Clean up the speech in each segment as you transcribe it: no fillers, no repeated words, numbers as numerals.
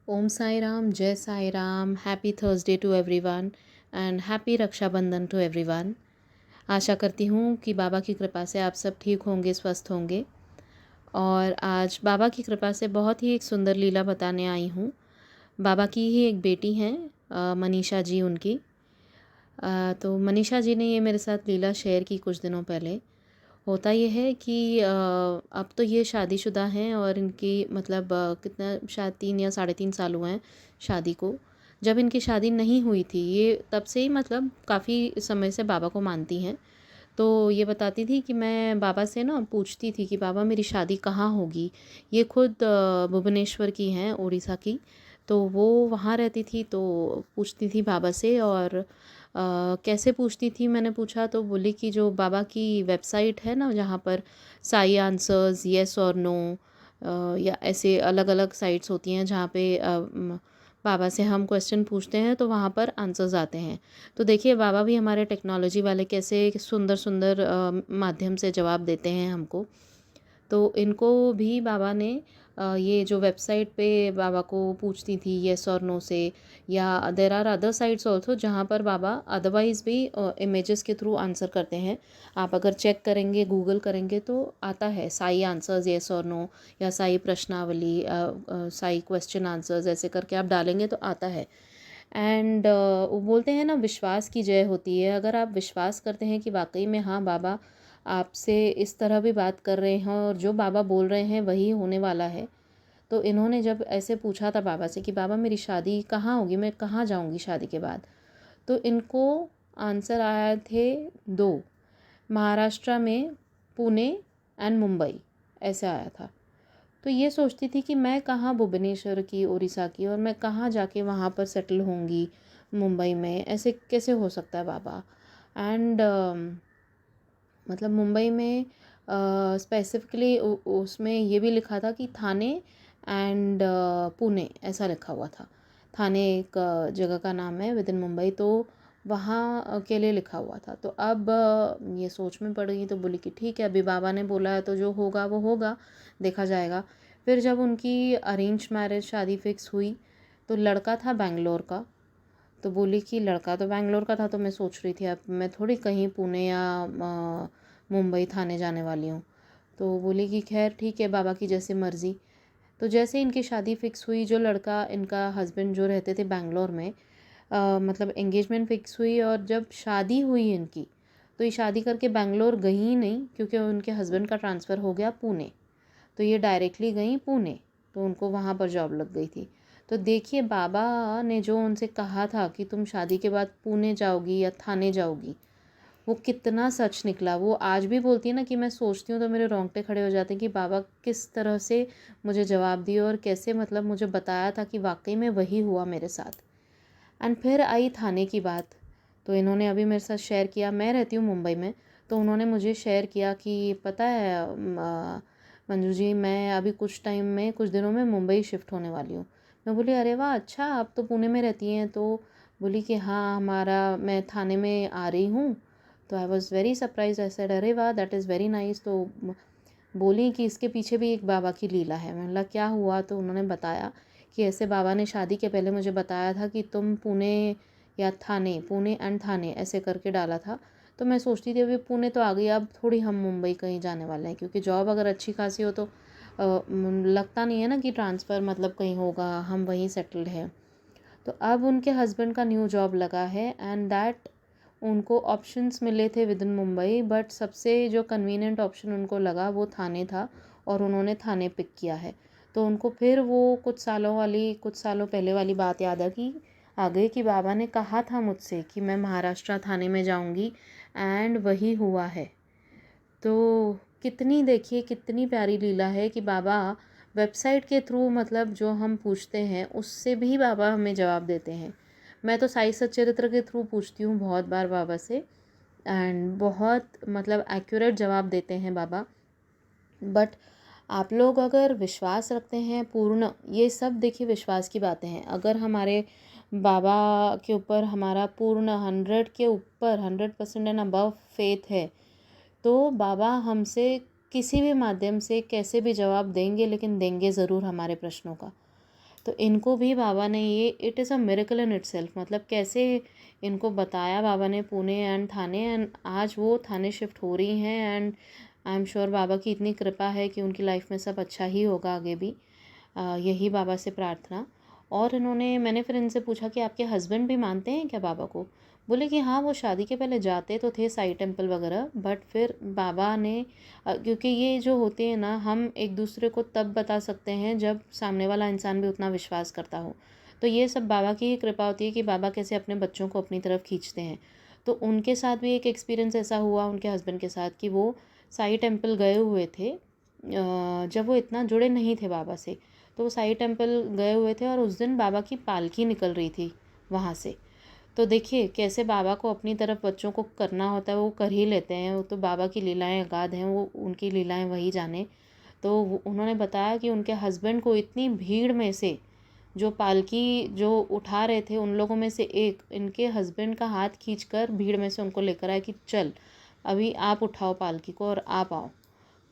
ओम साई राम, जय Sai Ram, happy Thursday to everyone and happy Rakshabandhan to everyone. आशा करती हूँ कि बाबा की कृपा से आप सब ठीक होंगे, स्वस्थ होंगे। और आज बाबा की कृपा से बहुत ही एक सुंदर लीला बताने आई हूँ। बाबा की ही एक बेटी हैं, मनीषा जी उनकी। तो मनीषा जी ने ये मेरे साथ लीला शेयर की कुछ दिनों पहले। होता ये है कि अब तो ये शादीशुदा हैं और इनकी मतलब कितना शायद 3 या साढ़े 3 साल हुए हैं शादी को। जब इनकी शादी नहीं हुई थी, ये तब से ही मतलब काफ़ी समय से बाबा को मानती हैं। तो ये बताती थी कि मैं बाबा से ना पूछती थी कि बाबा मेरी शादी कहाँ होगी। ये खुद भुवनेश्वर की हैं, उड़ीसा की। तो वो वहाँ रहती थी, तो पूछती थी बाबा से। और कैसे पूछती थी, मैंने पूछा तो बोली कि जो बाबा की वेबसाइट है ना, जहाँ पर साई आंसर्स, येस और नो, या ऐसे अलग अलग साइट्स होती हैं जहाँ पे बाबा से हम क्वेश्चन पूछते हैं तो वहाँ पर आंसर्स आते हैं। तो देखिए बाबा भी हमारे टेक्नोलॉजी वाले कैसे सुंदर सुंदर माध्यम से जवाब देते हैं हमको। तो इनको भी बाबा ने ये जो वेबसाइट पे बाबा को पूछती थी येस और नो से, या there are other sites also जहाँ पर बाबा अदरवाइज़ भी इमेजेस के थ्रू आंसर करते हैं। आप अगर चेक करेंगे, गूगल करेंगे तो आता है साई आंसर्स येस और नो, या साई प्रश्नावली, साई क्वेश्चन आंसर्स, ऐसे करके आप डालेंगे तो आता है। एंड वो बोलते हैं ना, विश्वास की जय होती है। अगर आप विश्वास करते हैं कि वाकई में हाँ बाबा आपसे इस तरह भी बात कर रहे हैं और जो बाबा बोल रहे हैं वही होने वाला है। तो इन्होंने जब ऐसे पूछा था बाबा से कि बाबा मेरी शादी कहाँ होगी, मैं कहाँ जाऊँगी शादी के बाद, तो इनको आंसर आया थे दो, महाराष्ट्र में पुणे एंड मुंबई, ऐसे आया था। तो ये सोचती थी कि मैं कहाँ भुवनेश्वर की, उड़ीसा की, और मैं कहाँ जाके वहाँ पर सेटल होंगी मुंबई में, ऐसे कैसे हो सकता है बाबा। एंड मतलब मुंबई में स्पेसिफिकली उसमें ये भी लिखा था कि थाने एंड पुणे, ऐसा लिखा हुआ था। थाने एक जगह का नाम है विद इन मुंबई, तो वहाँ के लिए लिखा हुआ था। तो अब ये सोच में पड़ गई, तो बोली कि ठीक है, अभी बाबा ने बोला है तो जो होगा वो होगा, देखा जाएगा। फिर जब उनकी अरेंज मैरिज शादी फिक्स हुई तो लड़का था बेंगलोर का। तो बोली कि लड़का तो बैंगलोर का था, तो मैं सोच रही थी अब मैं थोड़ी कहीं पुणे या मुंबई थाने जाने वाली हूँ। तो बोली कि खैर ठीक है, बाबा की जैसे मर्ज़ी। तो जैसे इनकी शादी फ़िक्स हुई, जो लड़का इनका हस्बैंड जो रहते थे बैंगलोर में, मतलब एंगेजमेंट फ़िक्स हुई और जब शादी हुई इनकी, तो ये शादी करके बैंगलोर गई ही नहीं क्योंकि उनके हस्बैंड का ट्रांसफ़र हो गया पुणे। तो ये डायरेक्टली गई पुणे, तो उनको वहाँ पर जॉब लग गई थी। तो देखिए बाबा ने जो उनसे कहा था कि तुम शादी के बाद पुणे जाओगी या थाने जाओगी, वो कितना सच निकला। वो आज भी बोलती है ना कि मैं सोचती हूँ तो मेरे रोंगटे खड़े हो जाते हैं कि बाबा किस तरह से मुझे जवाब दिए और कैसे मतलब मुझे बताया था कि वाकई में वही हुआ मेरे साथ। एंड फिर आई थाने की बात। तो इन्होंने अभी मेरे साथ शेयर किया, मैं रहती हूँ मुंबई में, तो उन्होंने मुझे शेयर किया कि पता है मंजू जी, मैं अभी कुछ टाइम में, कुछ दिनों में मुंबई शिफ्ट होने वाली हूँ। मैं बोली अरे वाह, अच्छा आप तो पुणे में रहती हैं। तो बोली कि हाँ हमारा, मैं थाने में आ रही हूँ। तो I was very surprise, I said अरे वाह दैट इज़ वेरी नाइस। तो बोली कि इसके पीछे भी एक बाबा की लीला है। मैंने बोला क्या हुआ, तो उन्होंने बताया कि ऐसे बाबा ने शादी के पहले मुझे बताया था कि तुम पुणे या थाने, पुणे एंड थाने ऐसे करके डाला था। तो मैं सोचती थी अभी पुणे तो आ गई, अब थोड़ी हम मुंबई कहीं जाने वाले हैं, क्योंकि जॉब अगर अच्छी खासी हो तो लगता नहीं है ना कि ट्रांसफ़र मतलब कहीं होगा, हम वहीं सेटल्ड हैं। तो अब उनके हस्बैंड का न्यू जॉब लगा है एंड दैट उनको ऑप्शंस मिले थे विद इन मुंबई, बट सबसे जो कन्वीनियंट ऑप्शन उनको लगा वो थाने था और उन्होंने थाने पिक किया है। तो उनको फिर वो कुछ सालों पहले वाली बात याद आ गई कि बाबा ने कहा था मुझसे कि मैं महाराष्ट्र थाने में जाऊंगी, एंड वही हुआ है। तो कितनी, देखिए कितनी प्यारी लीला है कि बाबा वेबसाइट के थ्रू, मतलब जो हम पूछते हैं उससे भी बाबा हमें जवाब देते हैं। मैं तो साई सच्चरित्र के थ्रू पूछती हूँ बहुत बार बाबा से, एंड बहुत मतलब एक्यूरेट जवाब देते हैं बाबा। बट आप लोग अगर विश्वास रखते हैं पूर्ण, ये सब देखिए विश्वास की बातें हैं। अगर हमारे बाबा के ऊपर हमारा पूर्ण 100 के ऊपर 100% एंड अबव फेथ है, तो बाबा हमसे किसी भी माध्यम से कैसे भी जवाब देंगे, लेकिन देंगे ज़रूर हमारे प्रश्नों का। तो इनको भी बाबा ने ये it is a miracle in itself, मतलब कैसे इनको बताया बाबा ने पुणे एंड थाने, एंड आज वो थाने शिफ्ट हो रही हैं। एंड आई एम श्योर बाबा की इतनी कृपा है कि उनकी लाइफ में सब अच्छा ही होगा आगे भी। यही बाबा से प्रार्थना। और मैंने फिर इनसे पूछा कि आपके हस्बैंड भी मानते हैं क्या बाबा को? बोले कि हाँ, वो शादी के पहले जाते तो थे साई टेम्पल वगैरह, बट फिर बाबा ने क्योंकि ये जो होते हैं ना, हम एक दूसरे को तब बता सकते हैं जब सामने वाला इंसान भी उतना विश्वास करता हो। तो ये सब बाबा की ही कृपा होती है कि बाबा कैसे अपने बच्चों को अपनी तरफ खींचते हैं। तो उनके साथ भी एक एक्सपीरियंस ऐसा हुआ उनके हस्बैंड के साथ कि वो साई टेम्पल गए हुए थे जब वो इतना जुड़े नहीं थे बाबा से। तो वो साई टेम्पल गए हुए थे और उस दिन बाबा की पालकी निकल रही थी वहाँ से। तो देखिए कैसे बाबा को अपनी तरफ बच्चों को करना होता है, वो कर ही लेते हैं। वो तो बाबा की लीलाएं अगाध हैं, वो उनकी लीलाएं वही जाने। तो उन्होंने बताया कि उनके हस्बैंड को इतनी भीड़ में से जो पालकी जो उठा रहे थे उन लोगों में से एक इनके हस्बैंड का हाथ खींचकर भीड़ में से उनको लेकर आया कि चल अभी आप उठाओ पालकी को और आप आओ।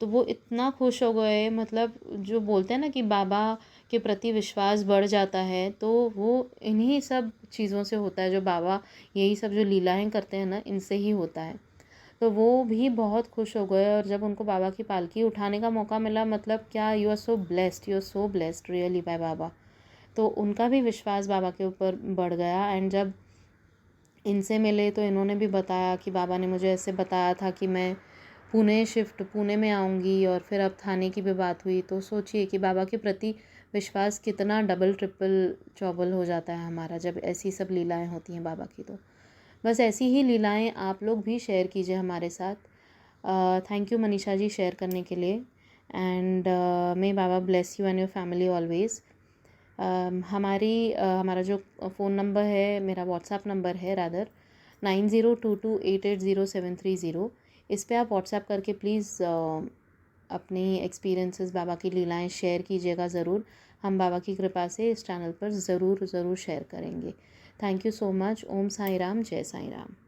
तो वो इतना खुश हो गए, मतलब जो बोलते हैं ना कि बाबा के प्रति विश्वास बढ़ जाता है, तो वो इन्हीं सब चीज़ों से होता है। जो बाबा यही सब जो लीलाएं करते हैं ना, इनसे ही होता है। तो वो भी बहुत खुश हो गए और जब उनको बाबा की पालकी उठाने का मौका मिला, मतलब क्या, you are so blessed, you are so blessed really by Baba. तो उनका भी विश्वास बाबा के ऊपर बढ़ गया। एंड जब इनसे मिले तो इन्होंने भी बताया कि बाबा ने मुझे ऐसे बताया था कि मैं पुणे में आऊँगी, और फिर अब थाने की भी बात हुई। तो सोचिए कि बाबा के प्रति विश्वास कितना डबल ट्रिपल चौबल हो जाता है हमारा जब ऐसी सब लीलाएं होती हैं बाबा की। तो बस ऐसी ही लीलाएं आप लोग भी शेयर कीजिए हमारे साथ। Thank you Manisha ji share करने के लिए। And may Baba bless you and your family always. हमारा जो फ़ोन नंबर है, मेरा व्हाट्सएप नंबर है रादर 9022880730। इस पे आप व्हाट्सएप करके प्लीज़ अपनी एक्सपीरियंसेस बाबा की लीलाएं शेयर कीजिएगा ज़रूर। हम बाबा की कृपा से इस चैनल पर ज़रूर शेयर करेंगे। Thank you so much. Om Sai Ram, जय साई राम।